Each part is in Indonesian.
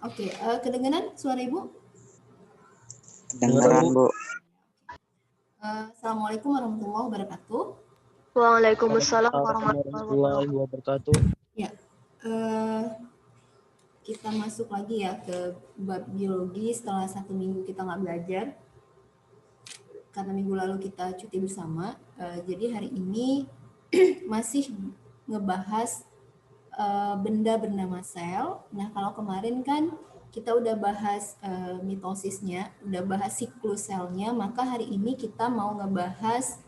Oke, kedengaran suara Ibu? Kedengaran, Bu. Assalamualaikum warahmatullahi wabarakatuh. Waalaikumsalam warahmatullahi wabarakatuh. Ya, kita masuk lagi ya ke bab biologi setelah 1 minggu kita nggak belajar. Karena minggu lalu kita cuti bersama. Jadi hari ini masih ngebahas benda bernama sel. Nah, kalau kemarin kan kita udah bahas mitosisnya, udah bahas siklus selnya, maka hari ini kita mau ngebahas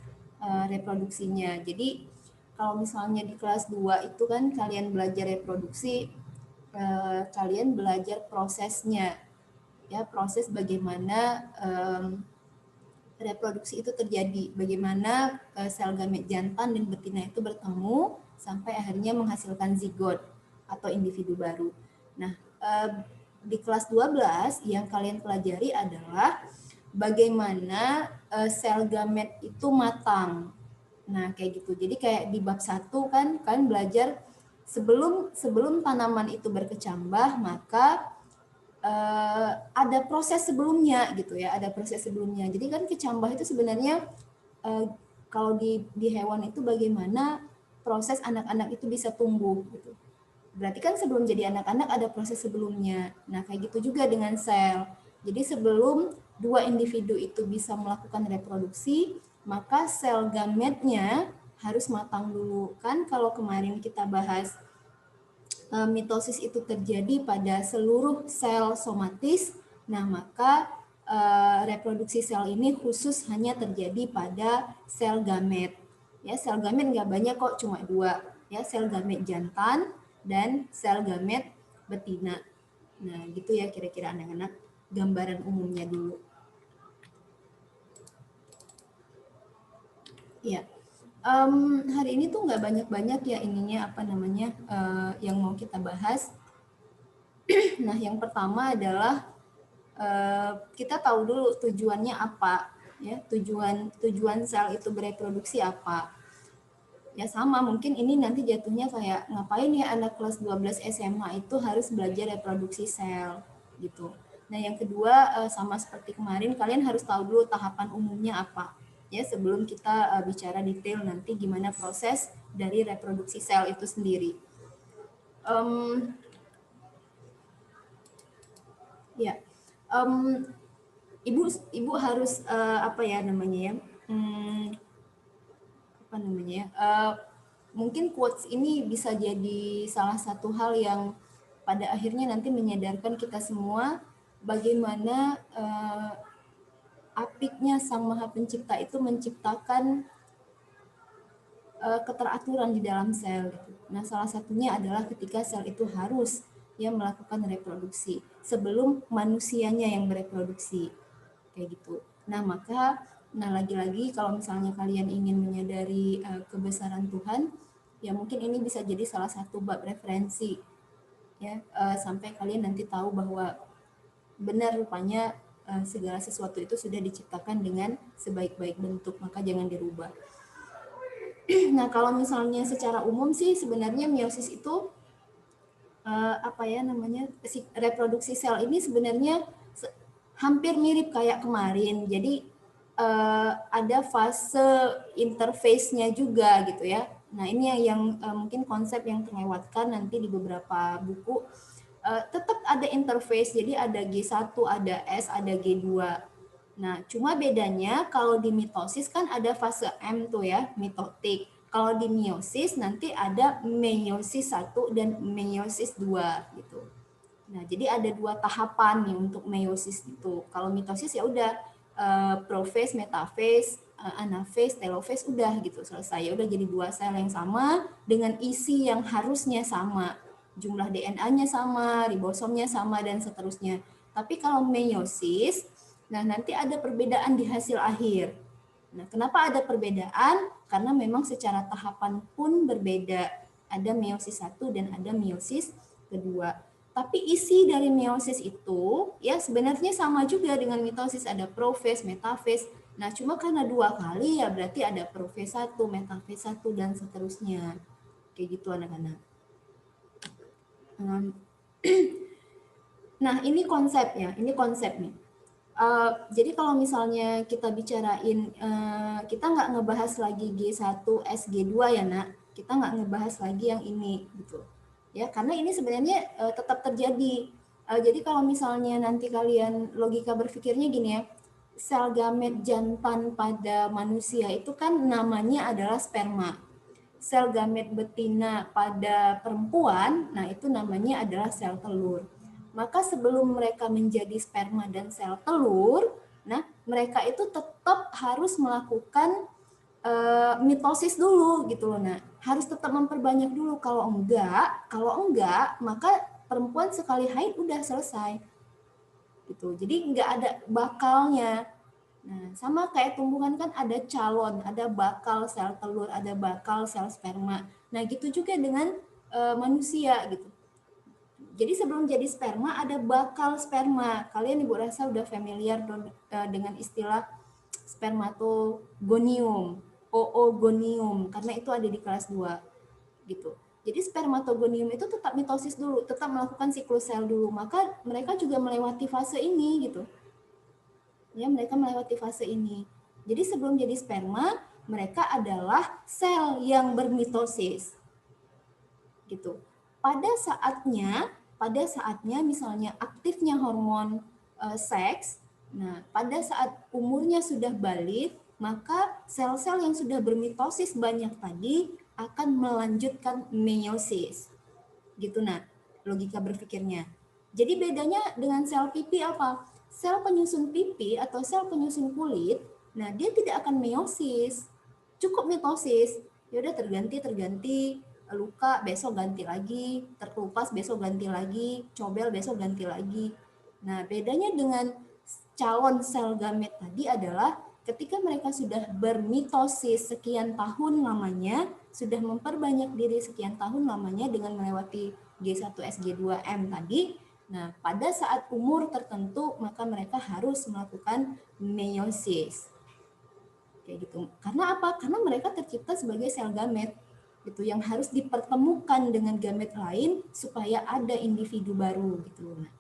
reproduksinya. Jadi kalau misalnya di kelas 2 itu kan kalian belajar reproduksi, kalian belajar prosesnya, ya proses bagaimana reproduksi itu terjadi, bagaimana sel gamet jantan dan betina itu bertemu sampai akhirnya menghasilkan zigot atau individu baru. Nah, di kelas 12 yang kalian pelajari adalah bagaimana sel gamet itu matang. Nah, kayak gitu. Jadi kayak di bab 1 kan kalian belajar sebelum tanaman itu berkecambah, maka ada proses sebelumnya gitu ya, ada proses sebelumnya. Jadi kan kecambah itu sebenarnya kalau di hewan itu bagaimana proses anak-anak itu bisa tumbuh gitu. Berarti kan sebelum jadi anak-anak ada proses sebelumnya. Nah, kayak gitu juga dengan sel. Jadi sebelum dua individu itu bisa melakukan reproduksi, maka sel gametnya harus matang dulu. Kan kalau kemarin kita bahas mitosis itu terjadi pada seluruh sel somatis, nah maka reproduksi sel ini khusus hanya terjadi pada sel gamet. Ya, sel gamet nggak banyak kok, cuma 2. Ya, sel gamet jantan dan sel gamet betina. Nah, gitu ya kira-kira anak-anak gambaran umumnya dulu. Ya. Hari ini tuh nggak banyak-banyak ya ininya apa namanya yang mau kita bahas. Nah, yang pertama adalah kita tahu dulu tujuannya apa, ya tujuan sel itu bereproduksi apa. Ya sama, mungkin ini nanti jatuhnya kayak ngapain ya anak kelas 12 SMA itu harus belajar reproduksi sel gitu. Nah, yang kedua sama seperti kemarin, kalian harus tahu dulu tahapan umumnya apa. Ya, sebelum kita bicara detail nanti gimana proses dari reproduksi sel itu sendiri. Ya, ibu harus apa ya namanya ya? Apa namanya? Mungkin quotes ini bisa jadi salah satu hal yang pada akhirnya nanti menyadarkan kita semua bagaimana apiknya Sang Maha Pencipta itu menciptakan keteraturan di dalam sel. Nah, salah satunya adalah ketika sel itu harus ya melakukan reproduksi sebelum manusianya yang bereproduksi, kayak gitu. Nah, lagi-lagi kalau misalnya kalian ingin menyadari kebesaran Tuhan, ya mungkin ini bisa jadi salah satu bab referensi ya sampai kalian nanti tahu bahwa benar rupanya segala sesuatu itu sudah diciptakan dengan sebaik-baik bentuk, maka jangan dirubah. Nah, kalau misalnya secara umum sih sebenarnya meiosis itu apa ya namanya, reproduksi sel ini sebenarnya hampir mirip kayak kemarin. Jadi ada fase interface-nya juga gitu ya. Nah, ini yang mungkin konsep yang terlewatkan nanti di beberapa buku. Tetap ada interface, jadi ada G1, ada S, ada G2. Nah, cuma bedanya kalau di mitosis kan ada fase M tuh ya, mitotik. Kalau di meiosis nanti ada meiosis 1 dan meiosis 2 gitu. Nah, jadi ada 2 tahapan nih untuk meiosis itu. Kalau mitosis ya udah prophase, metaphase, anaphase, telophase udah gitu selesai. Ya udah jadi 2 sel yang sama dengan isi yang harusnya sama. Jumlah DNA-nya sama, ribosomnya sama dan seterusnya. Tapi kalau meiosis, nah nanti ada perbedaan di hasil akhir. Nah, kenapa ada perbedaan? Karena memang secara tahapan pun berbeda. Ada meiosis 1 dan ada meiosis kedua. Tapi isi dari meiosis itu ya sebenarnya sama juga dengan mitosis, ada prophase, metaphase. Nah, cuma karena 2 kali ya berarti ada prophase 1, metaphase 1 dan seterusnya. Kayak gitu anak-anak. Nah, ini konsepnya, ini konsepnya. Jadi kalau misalnya kita bicarain, kita nggak ngebahas lagi G1, SG2 ya nak, kita nggak ngebahas lagi yang ini gitu. Ya, karena ini sebenarnya tetap terjadi. Jadi kalau misalnya nanti kalian logika berpikirnya gini ya, sel gamet jantan pada manusia itu kan namanya adalah sperma. Sel gamet betina pada perempuan, nah itu namanya adalah sel telur. Maka sebelum mereka menjadi sperma dan sel telur, nah mereka itu tetap harus melakukan mitosis dulu gitu loh. Nah, harus tetap memperbanyak dulu. Kalau enggak, maka perempuan sekali haid udah selesai. Gitu. Jadi nggak ada bakalnya. Nah, sama kayak tumbuhan kan ada calon, ada bakal sel telur, ada bakal sel sperma. Nah, gitu juga dengan manusia gitu. Jadi sebelum jadi sperma ada bakal sperma. Kalian Ibu rasa udah familiar dengan istilah spermatogonium, oogonium, karena itu ada di kelas 2 gitu. Jadi spermatogonium itu tetap mitosis dulu, tetap melakukan siklus sel dulu. Maka mereka juga melewati fase ini gitu. Ya, mereka melewati fase ini. Jadi sebelum jadi sperma, mereka adalah sel yang bermitosis. Gitu. Pada saatnya misalnya aktifnya hormon seks, nah pada saat umurnya sudah balik, maka sel-sel yang sudah bermitosis banyak tadi akan melanjutkan meiosis. Gitu nah, logika berpikirnya. Jadi bedanya dengan sel pipi apa? Sel penyusun pipi atau sel penyusun kulit, nah dia tidak akan meiosis, cukup mitosis. Ya udah terganti, luka besok ganti lagi, terkelupas besok ganti lagi, cobel besok ganti lagi. Nah, bedanya dengan calon sel gamet tadi adalah ketika mereka sudah bermitosis sekian tahun lamanya, sudah memperbanyak diri sekian tahun lamanya dengan melewati G1, SG2M tadi, nah pada saat umur tertentu maka mereka harus melakukan meiosis. Kayak gitu. Karena apa? Karena mereka tercipta sebagai sel gamet gitu yang harus dipertemukan dengan gamet lain supaya ada individu baru gitu. Nah,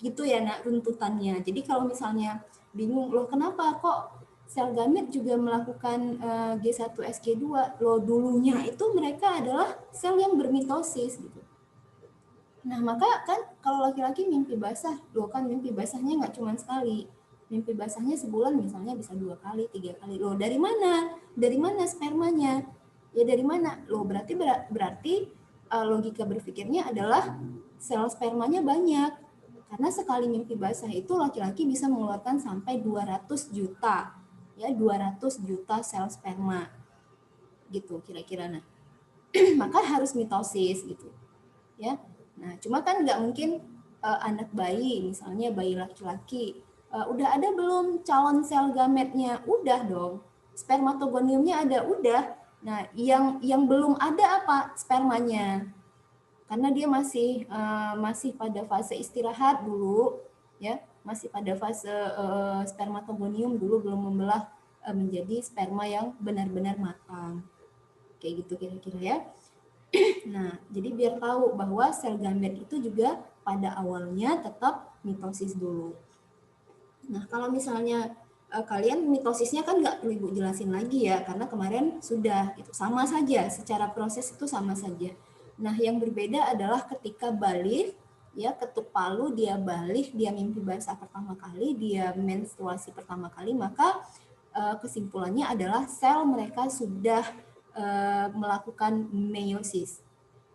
gitu ya nak runtutannya. Jadi kalau misalnya bingung loh kenapa kok sel gamet juga melakukan G1 SG2 loh dulunya itu mereka adalah sel yang bermitosis gitu. Nah maka kan kalau laki-laki mimpi basah loh kan mimpi basahnya nggak cuma sekali, mimpi basahnya sebulan misalnya bisa 2 kali 3 kali loh dari mana spermanya ya dari mana loh berarti logika berpikirnya adalah sel spermanya banyak. Karena sekali mimpi basah itu laki-laki bisa mengeluarkan sampai 200 juta. Ya, 200 juta sel sperma. Gitu kira-kira. Nah, maka harus mitosis gitu. Ya. Nah, cuma kan nggak mungkin anak bayi, misalnya bayi laki-laki, udah ada belum calon sel gametnya? Udah dong. Spermatogoniumnya ada, udah. Nah, yang belum ada apa? Spermanya. Karena dia masih pada fase istirahat dulu ya, masih pada fase spermatogonium dulu, belum membelah menjadi sperma yang benar-benar matang kayak gitu kira-kira ya. Nah, jadi biar tahu bahwa sel gamet itu juga pada awalnya tetap mitosis dulu. Nah, kalau misalnya kalian mitosisnya kan nggak perlu Ibu jelasin lagi ya, karena kemarin sudah itu sama saja, secara proses itu sama saja. Nah, yang berbeda adalah ketika balik, ya ketuk palu, dia balik, dia mimpi basah pertama kali, dia menstruasi pertama kali, maka kesimpulannya adalah sel mereka sudah melakukan meiosis.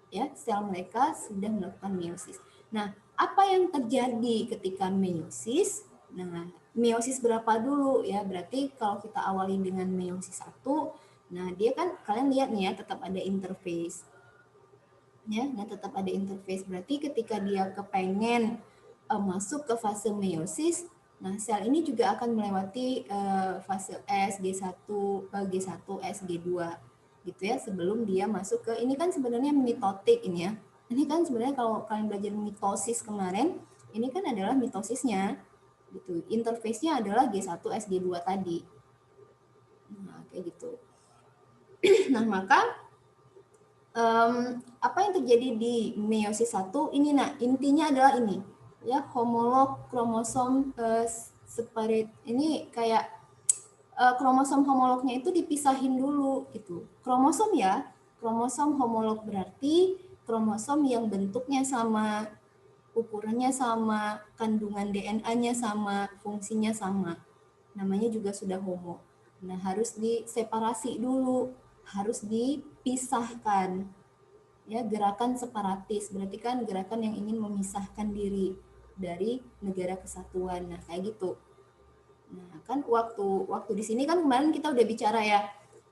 Ya, sel mereka sudah melakukan meiosis. Nah, apa yang terjadi ketika meiosis? Nah, meiosis berapa dulu ya? Berarti kalau kita awali dengan meiosis 1, nah dia kan kalian lihat nih ya tetap ada interface. Ya, nah tetap ada interface. Berarti ketika dia kepengen masuk ke fase meiosis, nah sel ini juga akan melewati fase S, G1, G1, S, G2 gitu ya sebelum dia masuk ke ini kan sebenarnya mitotik ini ya. Ini kan sebenarnya kalau kalian belajar mitosis kemarin, ini kan adalah mitosisnya gitu. Interface-nya adalah G1, S, G2 tadi. Nah, kayak gitu. Nah, maka Apa yang terjadi di meiosis 1 ini, nah intinya adalah ini ya, homolog kromosom separate ini kayak kromosom homolognya itu dipisahin dulu gitu. Kromosom ya, kromosom homolog berarti kromosom yang bentuknya sama, ukurannya sama, kandungan DNA-nya sama, fungsinya sama. Namanya juga sudah homo. Nah, harus diseparasi dulu, harus dipisahkan. Ya, gerakan separatis berarti kan gerakan yang ingin memisahkan diri dari negara kesatuan. Nah, kayak gitu. Nah, kan waktu di sini kan kemarin kita udah bicara ya,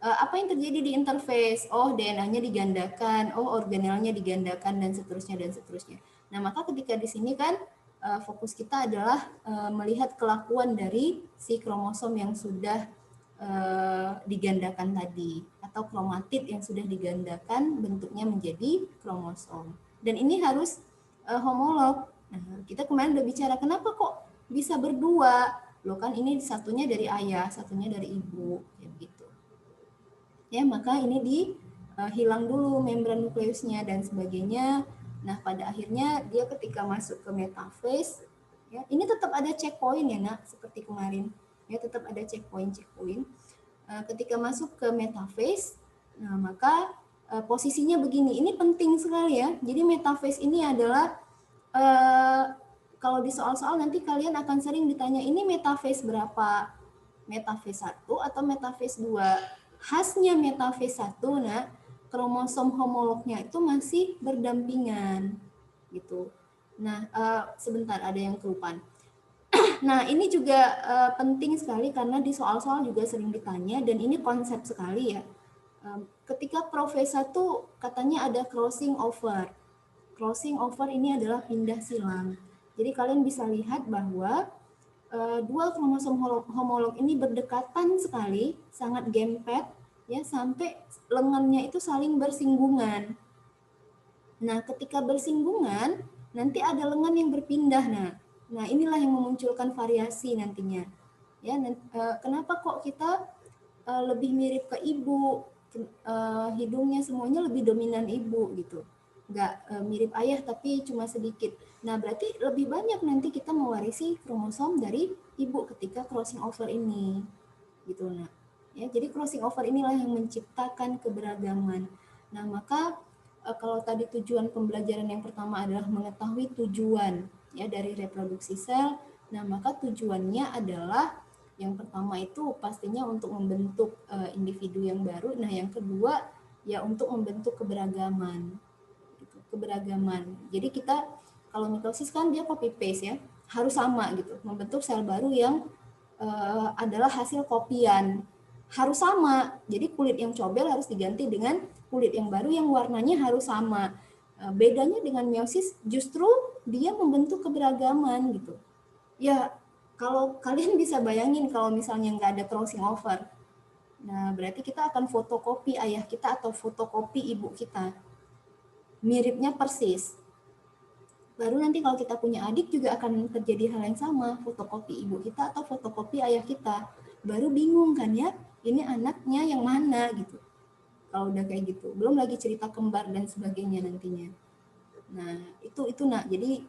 apa yang terjadi di interface? Oh, DNA-nya digandakan, oh organelnya digandakan dan seterusnya dan seterusnya. Nah, maka ketika di sini kan fokus kita adalah melihat kelakuan dari si kromosom yang sudah digandakan tadi atau kromatid yang sudah digandakan bentuknya menjadi kromosom. Dan ini harus homolog. Nah, kita kemarin udah bicara kenapa kok bisa berdua? Loh kan ini satunya dari ayah, satunya dari ibu, kayak gitu. Ya, maka ini hilang dulu membran nukleusnya dan sebagainya. Nah, pada akhirnya dia ketika masuk ke metaphase, ya, ini tetap ada checkpoint ya, Nak, seperti kemarin. Ya, tetap ada checkpoint. Ketika masuk ke metaphase, nah maka posisinya begini. Ini penting sekali ya. Jadi metaphase ini adalah kalau di soal-soal nanti kalian akan sering ditanya ini metaphase berapa? Metaphase 1 atau metaphase 2? Khasnya metaphase 1, nah, kromosom homolognya itu masih berdampingan gitu. Nah, sebentar ada yang kelupaan. Nah, ini juga penting sekali karena di soal-soal juga sering ditanya dan ini konsep sekali ya. Ketika Profes 1 katanya ada crossing over. Crossing over ini adalah pindah silang. Jadi kalian bisa lihat bahwa dua kromosom homolog ini berdekatan sekali, sangat gempet ya, sampai lengannya itu saling bersinggungan. Nah, ketika bersinggungan nanti ada lengan yang berpindah. Nah, inilah yang memunculkan variasi nantinya. Ya, kenapa kok kita lebih mirip ke ibu, hidungnya semuanya lebih dominan ibu gitu. Nggak mirip ayah tapi cuma sedikit. Nah, berarti lebih banyak nanti kita mewarisi kromosom dari ibu ketika crossing over ini. Gitu, nah. Ya, jadi crossing over inilah yang menciptakan keberagaman. Nah, maka kalau tadi tujuan pembelajaran yang pertama adalah mengetahui tujuan ya dari reproduksi sel. Nah, maka tujuannya adalah yang pertama itu pastinya untuk membentuk individu yang baru. Nah, yang kedua ya untuk membentuk keberagaman. Gitu, keberagaman. Jadi kita kalau mitosis kan dia copy paste ya, harus sama gitu, membentuk sel baru yang adalah hasil kopian. Harus sama. Jadi kulit yang cobel harus diganti dengan kulit yang baru yang warnanya harus sama. Bedanya dengan meiosis justru dia membentuk keberagaman gitu. Ya, kalau kalian bisa bayangin kalau misalnya nggak ada crossing over, nah berarti kita akan fotokopi ayah kita atau fotokopi ibu kita. Miripnya persis. Baru nanti kalau kita punya adik juga akan terjadi hal yang sama, fotokopi ibu kita atau fotokopi ayah kita. Baru bingung kan ya, ini anaknya yang mana gitu. Kalau udah kayak gitu, belum lagi cerita kembar dan sebagainya nantinya. Nah, itu nak. Jadi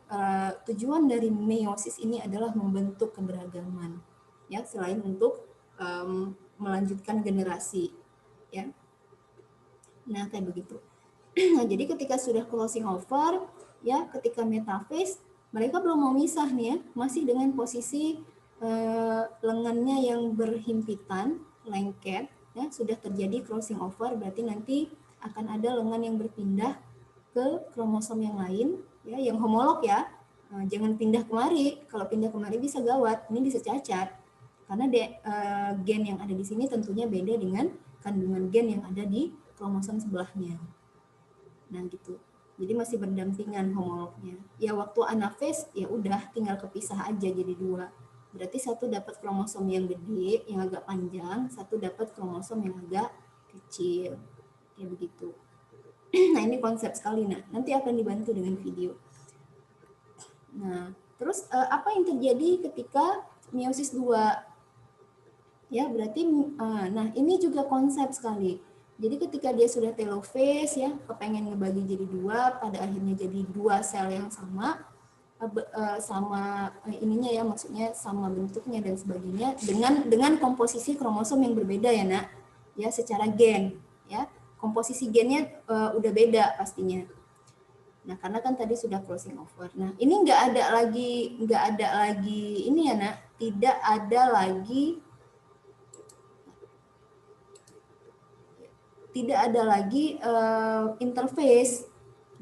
tujuan dari meiosis ini adalah membentuk keberagaman. Ya, selain untuk melanjutkan generasi, ya. Nah, kayak begitu. Nah, jadi ketika sudah closing over, ya, ketika metaphase, mereka belum mau misah nih ya, masih dengan posisi lengannya yang berhimpitan, lengket, ya, sudah terjadi crossing over, berarti nanti akan ada lengan yang berpindah ke kromosom yang lain, ya, yang homolog ya. Jangan pindah kemari, kalau pindah kemari bisa gawat, ini bisa cacat. Karena gen yang ada di sini tentunya beda dengan kandungan gen yang ada di kromosom sebelahnya. Nah gitu. Jadi masih berdampingan homolognya. Ya waktu anaphase ya udah tinggal kepisah aja jadi dua. Berarti satu dapat kromosom yang gede, yang agak panjang, satu dapat kromosom yang agak kecil. Kayak begitu. Nah ini konsep sekali. Nah nanti akan dibantu dengan video. Nah terus apa yang terjadi ketika meiosis 2? Ya berarti, nah ini juga konsep sekali. Jadi ketika dia sudah telophase ya, kepengen ngebagi jadi dua, pada akhirnya jadi dua sel yang sama, ininya ya, maksudnya sama bentuknya dan sebagainya, dengan komposisi kromosom yang berbeda ya nak, ya secara gen ya, komposisi gennya udah beda pastinya. Nah karena kan tadi sudah crossing over. Nah ini nggak ada lagi ini ya nak, tidak ada lagi interface.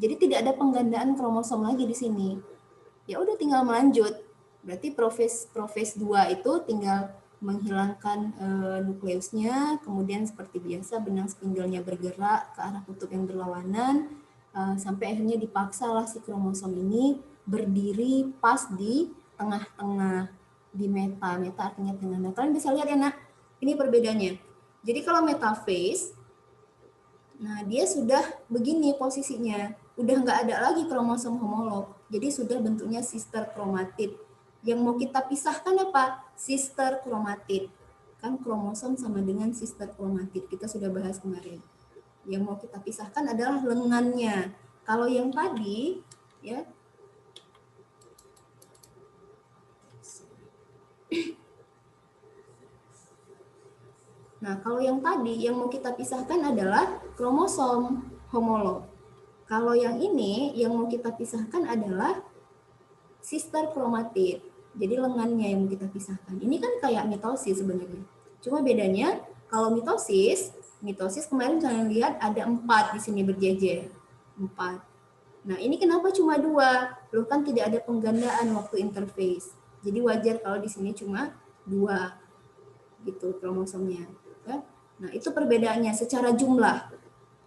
Jadi tidak ada penggandaan kromosom lagi di sini. Ya udah tinggal melanjut. Berarti profase 2 itu tinggal menghilangkan nukleusnya, kemudian seperti biasa benang spindolnya bergerak ke arah kutub yang berlawanan, sampai akhirnya dipaksalah si kromosom ini berdiri pas di tengah-tengah, di meta artinya tengah. Nah kalian bisa lihat ya nak, ini perbedaannya. Jadi kalau metaphase, nah dia sudah begini posisinya, udah nggak ada lagi kromosom homolog, jadi sudah bentuknya sister kromatid. Yang mau kita pisahkan apa? Sister kromatid. Kan kromosom sama dengan sister kromatid, kita sudah bahas kemarin. Yang mau kita pisahkan adalah lengannya. Kalau yang tadi, ya, nah kalau yang tadi yang mau kita pisahkan adalah kromosom homolog. Kalau yang ini yang mau kita pisahkan adalah sister kromatid. Jadi lengannya yang mau kita pisahkan. Ini kan kayak mitosis sebenarnya. Cuma bedanya kalau mitosis kemarin kalian lihat ada 4 di sini berjejer. 4. Nah ini kenapa cuma 2? Loh kan tidak ada penggandaan waktu interface. Jadi wajar kalau di sini cuma 2 gitu kromosomnya. Ya? Nah itu perbedaannya secara jumlah.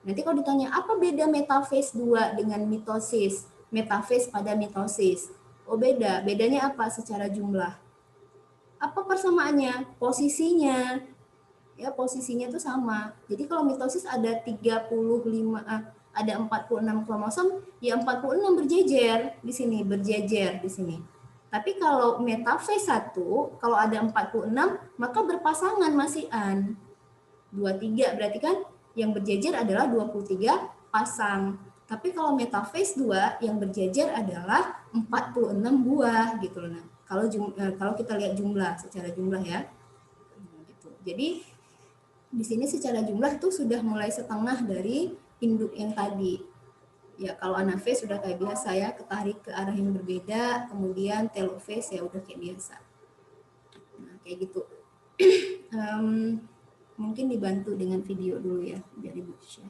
Nanti kalau ditanya apa beda metaphase 2 dengan mitosis? Metaphase pada mitosis. Oh beda. Bedanya apa secara jumlah? Apa persamaannya? Posisinya. Ya posisinya itu sama. Jadi kalau mitosis ada 35 ada 46 kromosom, ya 46 berjejer di sini, Tapi kalau metaphase 1, kalau ada 46, maka berpasangan masih an. 23 berarti kan yang berjejer adalah 23 pasang. Tapi kalau metaphase 2 yang berjejer adalah 46 buah gitu loh. Nah, kalau kita lihat jumlah secara jumlah ya. Gitu. Jadi di sini secara jumlah tuh sudah mulai setengah dari induk yang tadi. Ya kalau anaphase sudah kayak biasa ya, ketarik ke arah yang berbeda, kemudian telophase ya udah kayak biasa. Nah, kayak gitu. Mungkin dibantu dengan video dulu ya, biar Ibu share.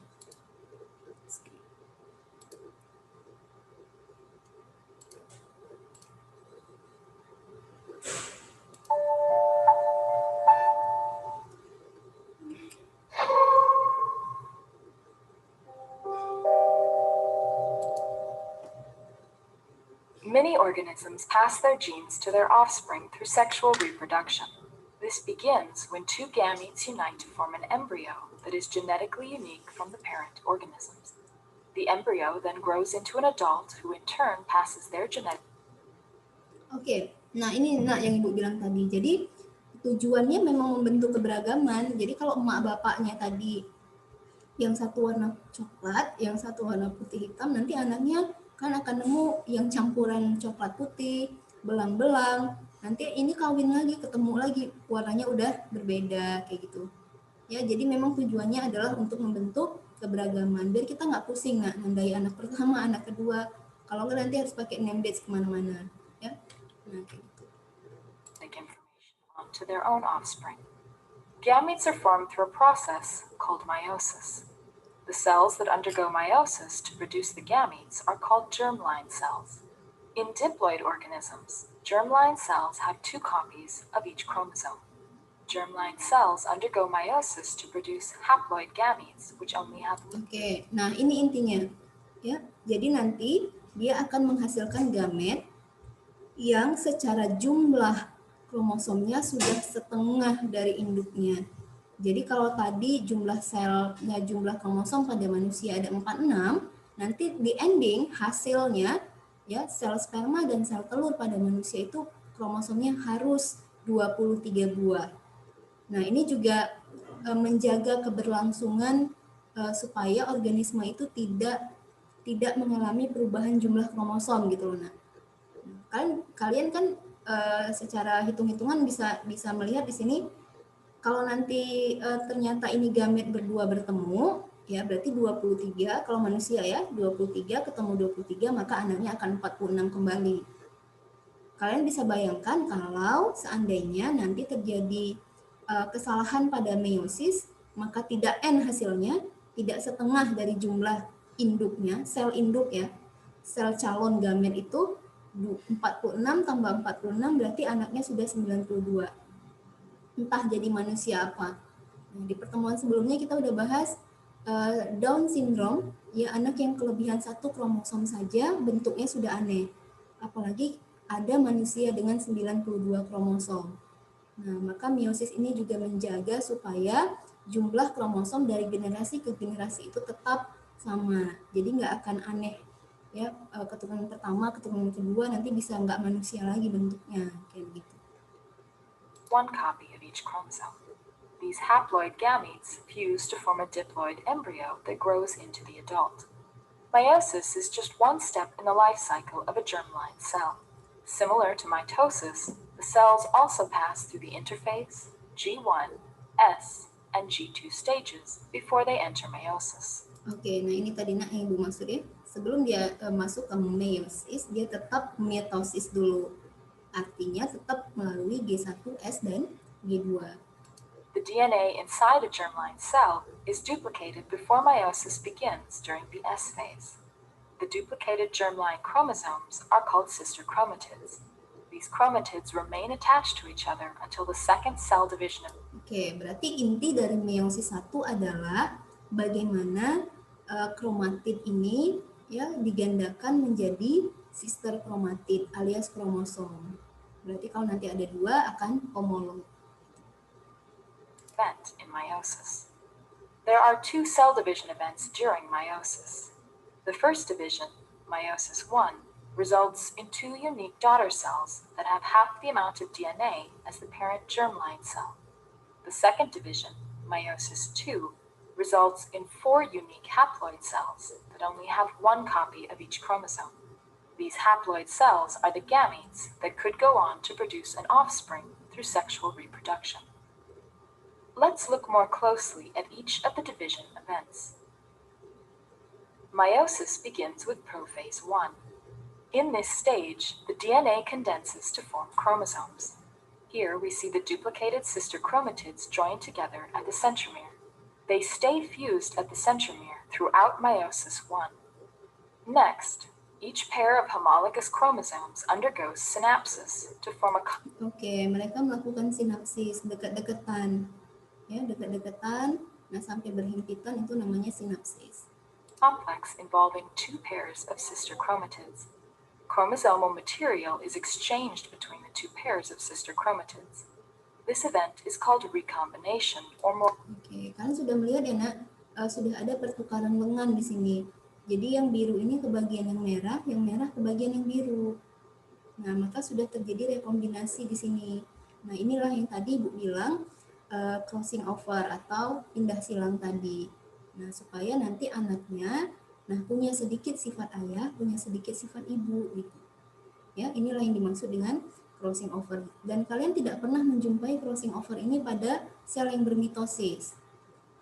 Many organisms pass their genes to their offspring through sexual reproduction. This begins when two gametes unite to form an embryo that is genetically unique from the parent organisms. The embryo then grows into an adult who in turn passes their genetic. Oke, nah ini yang Ibu bilang tadi. Jadi tujuannya memang membentuk keberagaman. Jadi kalau emak bapaknya tadi yang satu warna coklat, yang satu warna putih hitam, nanti anaknya kan akan nemu yang campuran coklat putih, belang-belang. Nanti ini kawin lagi, ketemu lagi, warnanya udah berbeda kayak gitu. Ya, jadi memang tujuannya adalah untuk membentuk keberagaman. Biar kita nggak pusing nandai anak pertama, anak kedua. Kalau nggak nanti harus pakai name badge kemana-mana. Ya, nah kayak gitu. To their own offspring. Gametes are formed through a process called meiosis. The cells that undergo meiosis to produce the gametes are called germline cells. In diploid organisms, germline cells have 2 copies of each chromosome. Germline cells undergo meiosis to produce haploid gametes, which only have... Oke, nah ini intinya. Ya, jadi nanti dia akan menghasilkan gamet yang secara jumlah kromosomnya sudah setengah dari induknya. Jadi kalau tadi jumlah selnya, jumlah kromosom pada manusia ada 46, nanti di ending hasilnya ya sel sperma dan sel telur pada manusia itu kromosomnya harus 23 buah. Nah, ini juga menjaga keberlangsungan supaya organisme itu tidak mengalami perubahan jumlah kromosom gitu loh. Nah, kalian kan secara hitung-hitungan bisa melihat di sini kalau nanti ternyata ini gamet berdua bertemu, ya berarti 23 kalau manusia ya, 23 ketemu 23 maka anaknya akan 46 kembali. Kalian bisa bayangkan kalau seandainya nanti terjadi kesalahan pada meiosis, maka tidak N hasilnya, tidak setengah dari jumlah induknya, sel induk ya, sel calon gamet itu 46 tambah 46 berarti anaknya sudah 92. Entah jadi manusia apa. Nah, di pertemuan sebelumnya kita udah bahas Down syndrome, ya anak yang kelebihan satu kromosom saja bentuknya sudah aneh. Apalagi ada manusia dengan 92 kromosom. Nah, maka meiosis ini juga menjaga supaya jumlah kromosom dari generasi ke generasi itu tetap sama. Jadi nggak akan aneh ya, keturunan pertama, keturunan kedua nanti bisa nggak manusia lagi bentuknya kayak gitu. One copy of each chromosome. These haploid gametes fuse to form a diploid embryo that grows into the adult. Meiosis is just one step in the life cycle of a germline cell. Similar to mitosis, the cells also pass through the interphase, G1, S, and G2 stages before they enter meiosis. Oke, nah ini tadi yang Ibu maksud ya. Sebelum dia masuk ke meiosis, dia tetap mitosis dulu. Artinya tetap melalui G1S dan G2. The DNA inside a germline cell is duplicated before meiosis begins during the S phase. The duplicated germline chromosomes are called sister chromatids. These chromatids remain attached to each other until the second cell division. Oke, berarti inti dari meiosis 1 adalah bagaimana kromatid ini ya digandakan menjadi sister kromatid alias kromosom. Berarti kalau nanti ada dua akan homolog. Event in meiosis. There are two cell division events during meiosis. The first division, meiosis 1, results in two unique daughter cells that have half the amount of DNA as the parent germline cell. The second division, meiosis 2, results in four unique haploid cells that only have one copy of each chromosome. These haploid cells are the gametes that could go on to produce an offspring through sexual reproduction. Let's look more closely at each of the division events. Meiosis begins with prophase 1. In this stage, the DNA condenses to form chromosomes. Here we see the duplicated sister chromatids joined together at the centromere. They stay fused at the centromere throughout meiosis 1. Next, each pair of homologous chromosomes undergoes synapsis to form a... Oke, mereka melakukan sinapsis dekat-dekatan. Ya, dekat-dekatan, nah sampai berhimpitan itu namanya sinapsis. Complex involving two pairs of sister chromatids. Chromosomal material is exchanged between the two pairs of sister chromatids. This event is called recombination or more. Oke, kalian sudah melihat ya nak, sudah ada pertukaran lengan di sini. Jadi yang biru ini ke bagian yang merah ke bagian yang biru. Nah, maka sudah terjadi rekombinasi di sini. Nah, inilah yang tadi Ibu bilang crossing over atau pindah silang tadi. Nah, supaya nanti anaknya punya sedikit sifat ayah, punya sedikit sifat ibu gitu. Ya, inilah yang dimaksud dengan crossing over. Dan kalian tidak pernah menjumpai crossing over ini pada sel yang bermitosis.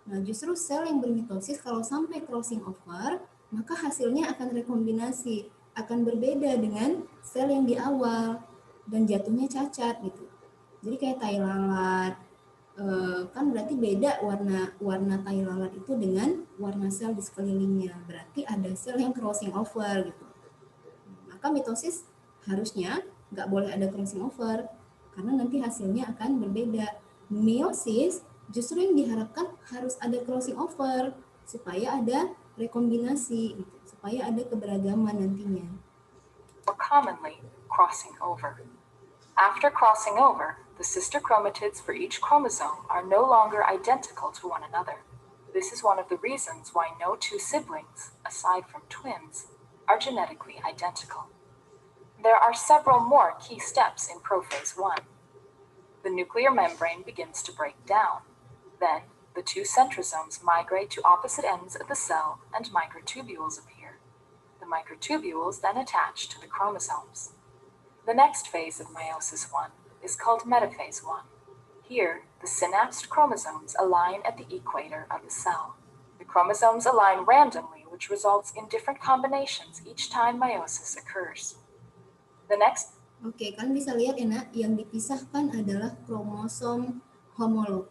Nah, justru sel yang bermitosis kalau sampai crossing over, maka hasilnya akan rekombinasi, akan berbeda dengan sel yang di awal dan jatuhnya cacat gitu. Jadi kayak tai lalat, kan berarti beda warna tai lalat itu dengan warna sel di sekelilingnya. Berarti ada sel yang crossing over gitu. Maka mitosis harusnya nggak boleh ada crossing over karena nanti hasilnya akan berbeda. Meiosis justru yang diharapkan harus ada crossing over supaya ada rekombinasi gitu, supaya ada keberagaman nantinya. Or commonly, crossing over. After crossing over, the sister chromatids for each chromosome are no longer identical to one another. This is one of the reasons why no two siblings, aside from twins, are genetically identical. There are several more key steps in prophase 1. The nuclear membrane begins to break down. Then, The two centrosomes migrate to opposite ends of the cell and microtubules appear. The microtubules then attach to the chromosomes. The next phase of meiosis 1 is called metaphase 1. Here, the synapsed chromosomes align at the equator of the cell. The chromosomes align randomly, which results in different combinations each time meiosis occurs. The next Oke, kalian bisa lihat ya nak, yang dipisahkan adalah kromosom homolog.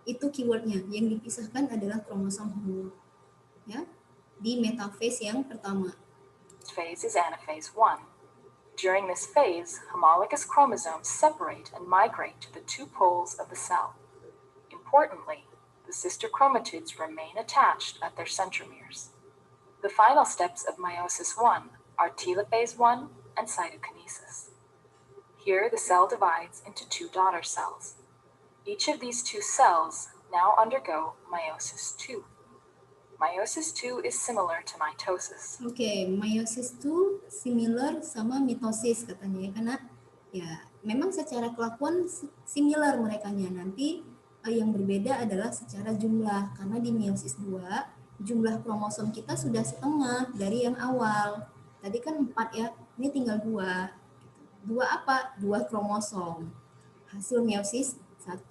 Itu keywordnya, yang dipisahkan adalah kromosom homolog. Ya, di metaphase yang pertama. phase is anaphase 1. During this phase, homologous chromosomes separate and migrate to the two poles of the cell. Importantly, the sister chromatids remain attached at their centromeres. The final steps of meiosis 1 are telophase 1 and cytokinesis. Here, the cell divides into two daughter cells. Each of these two cells now undergo meiosis 2. Meiosis 2 is similar to mitosis. Oke, meiosis 2 similar sama mitosis katanya ya karena ya memang secara kelakuan similar merekanya. Nanti yang berbeda adalah secara jumlah karena di meiosis 2 jumlah kromosom kita sudah setengah dari yang awal. Tadi kan 4 ya, ini tinggal 2. 2 apa? 2 kromosom. Hasil meiosis 1.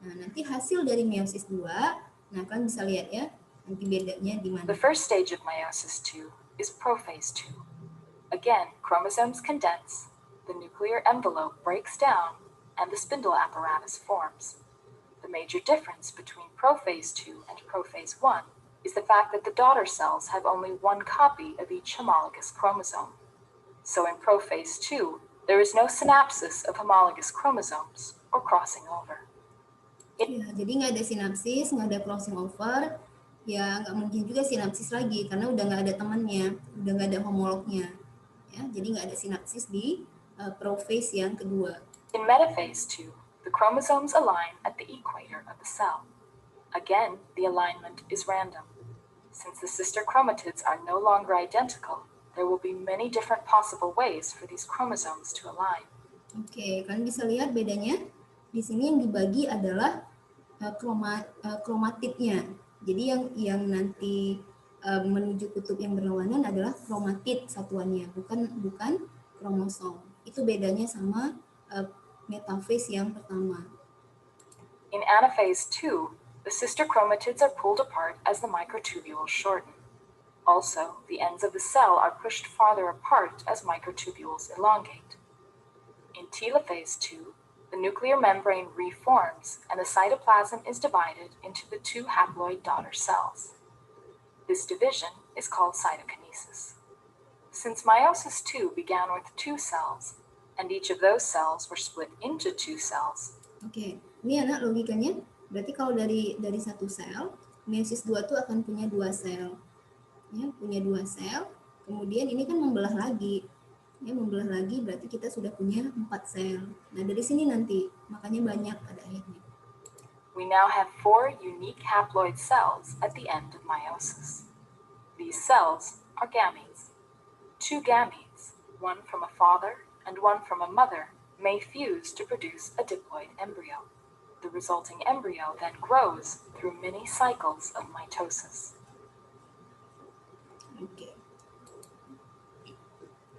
Nah, nanti hasil dari meiosis 2, nah kalian bisa lihat ya, nanti bedanya di mana. The first stage of meiosis 2 is prophase 2. Again, chromosomes condense, the nuclear envelope breaks down, and the spindle apparatus forms. The major difference between prophase 2 and prophase 1 is the fact that the daughter cells have only one copy of each homologous chromosome. So in prophase 2, there is no synapsis of homologous chromosomes or crossing over. Ya, jadi nggak ada sinapsis, nggak ada crossing over, ya nggak mungkin juga sinapsis lagi karena udah nggak ada temannya, udah nggak ada homolognya. Ya, jadi nggak ada sinapsis di prophase yang kedua. In metaphase 2, the chromosomes align at the equator of the cell. Again, the alignment is random. Since the sister chromatids are no longer identical, there will be many different possible ways for these chromosomes to align. Oke, kalian bisa lihat bedanya. Di sini yang dibagi adalah kromatidnya. Jadi yang nanti menuju kutub yang berlawanan adalah kromatid satuannya, bukan kromosom. Itu bedanya sama metaphase yang pertama. In anaphase 2, the sister chromatids are pulled apart as the microtubules shorten. Also, the ends of the cell are pushed farther apart as microtubules elongate. In telophase 2, the nuclear membrane reforms and the cytoplasm is divided into the two haploid daughter cells. This division is called cytokinesis. Since meiosis 2 began with 2 cells, and each of those cells were split into 2 cells. Oke, ini anak logikanya. Berarti kalau dari satu sel, meiosis 2 tuh akan punya 2 sel. Ya, punya 2 sel, kemudian ini kan membelah lagi. Ya, membelah lagi berarti kita sudah punya 4 sel. Nah, dari sini nanti, makanya banyak pada akhirnya. We now have 4 unique haploid cells at the end of meiosis. These cells are gametes. 2 gametes, one from a father and one from a mother, may fuse to produce a diploid embryo. The resulting embryo then grows through many cycles of mitosis.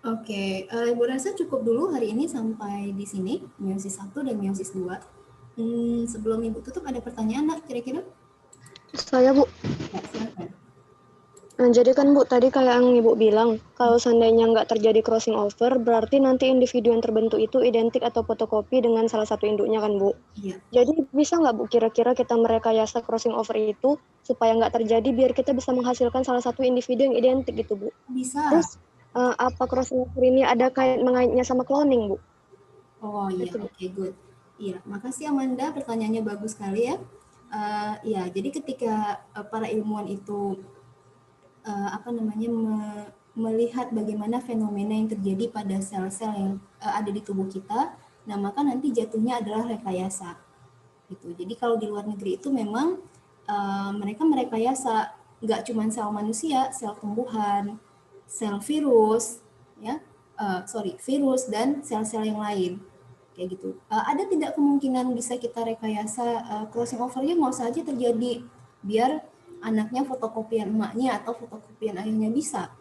Oke, Ibu rasa cukup dulu hari ini sampai di sini, meiosis 1 dan meiosis 2. Sebelum Ibu tutup ada pertanyaan nggak kira-kira? Saya, Bu. Ya, silakan. Nah, jadi kan Bu, tadi kayak yang Ibu bilang, kalau seandainya nggak terjadi crossing over, berarti nanti individu yang terbentuk itu identik atau fotokopi dengan salah satu induknya kan Bu? Iya. Jadi bisa nggak Bu kira-kira kita merekayasa crossing over itu supaya nggak terjadi biar kita bisa menghasilkan salah satu individu yang identik gitu Bu? Bisa. Terus apa crossing over ini ada mengaitnya sama cloning Bu? Oh iya, oke, good. Iya, makasih Amanda, pertanyaannya bagus sekali ya. Iya, jadi ketika para ilmuwan itu melihat bagaimana fenomena yang terjadi pada sel-sel yang ada di tubuh kita, nah maka nanti jatuhnya adalah rekayasa. Gitu. Jadi kalau di luar negeri itu memang mereka merekayasa nggak cuma sel manusia, sel tumbuhan, sel virus, ya, virus dan sel-sel yang lain. kayak gitu. Ada tidak kemungkinan bisa kita rekayasa crossing overnya nggak usah aja terjadi, biar anaknya fotokopian emaknya atau fotokopian ayahnya bisa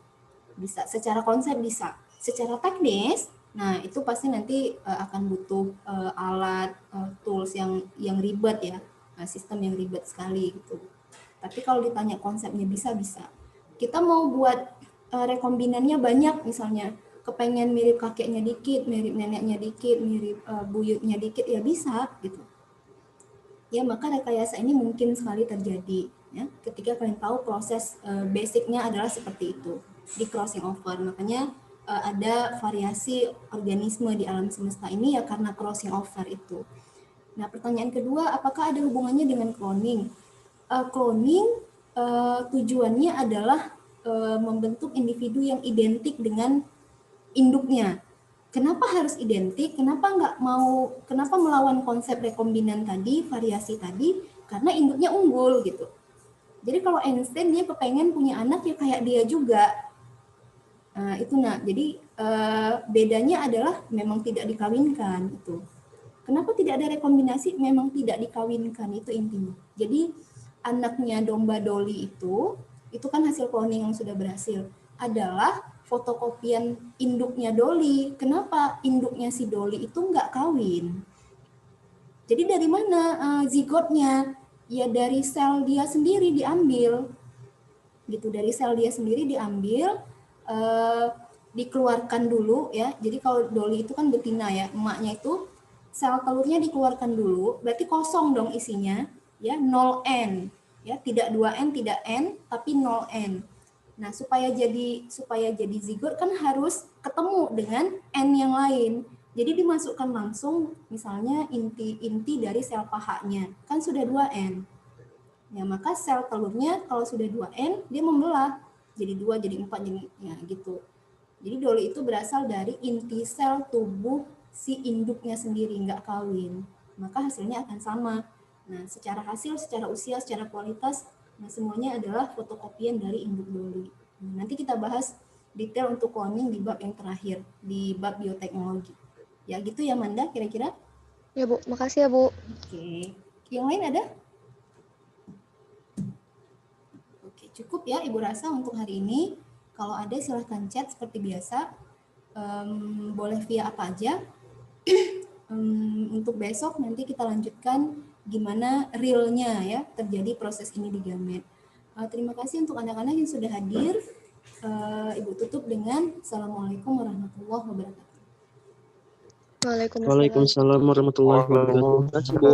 secara konsep bisa, secara teknis. Nah itu pasti nanti akan butuh alat tools yang ribet ya, sistem yang ribet sekali gitu. Tapi kalau ditanya konsepnya bisa. Kita mau buat rekombinannya banyak, misalnya kepengen mirip kakeknya dikit, mirip neneknya dikit, mirip buyutnya dikit, ya bisa gitu. Ya maka rekayasa ini mungkin sekali terjadi ya ketika kalian tahu proses basicnya adalah seperti itu di crossing over. Makanya ada variasi organisme di alam semesta ini ya karena crossing over itu. Nah pertanyaan kedua, apakah ada hubungannya dengan cloning? Cloning tujuannya adalah membentuk individu yang identik dengan induknya. Kenapa harus identik? Kenapa melawan konsep rekombinan tadi, variasi tadi? Karena induknya unggul gitu. Jadi kalau Einstein dia kepengen punya anak ya kayak dia juga. Jadi bedanya adalah memang tidak dikawinkan itu. Kenapa tidak ada rekombinasi? Memang tidak dikawinkan, itu intinya. Jadi anaknya domba Dolly itu kan hasil cloning yang sudah berhasil, adalah fotokopian induknya Dolly. Kenapa induknya si Dolly itu nggak kawin? Jadi dari mana zigotnya? Ya dari sel dia sendiri diambil. Gitu, dari sel dia sendiri diambil, dikeluarkan dulu ya. Jadi kalau Dolly itu kan betina ya, emaknya itu sel telurnya dikeluarkan dulu, berarti kosong dong isinya, ya 0N, ya tidak 2N, tidak N, tapi 0N. Nah supaya jadi zigot kan harus ketemu dengan N yang lain. Jadi dimasukkan langsung misalnya inti dari sel pahanya, kan sudah 2N. Ya maka sel telurnya kalau sudah 2N dia membelah jadi 2, jadi 4, jadi ya gitu. Jadi Dolly itu berasal dari inti sel tubuh si induknya sendiri, nggak kawin. Maka hasilnya akan sama. Nah, secara hasil, secara usia, secara kualitas, nah semuanya adalah fotokopian dari induk Dolly. Nah, nanti kita bahas detail untuk cloning di bab yang terakhir, di bab bioteknologi. Ya gitu ya Manda, kira-kira? Ya Bu, makasih ya Bu. Oke. Yang lain ada? Oke, cukup ya Ibu rasa untuk hari ini. Kalau ada silahkan chat seperti biasa. Boleh via apa aja. Untuk besok nanti kita lanjutkan gimana realnya ya terjadi proses ini di gamet. Terima kasih untuk anak-anak yang sudah hadir. Ibu tutup dengan Assalamualaikum warahmatullahi wabarakatuh. Waalaikumsalam. Waalaikumsalam warahmatullahi wabarakatuh. Terima kasih, Bu.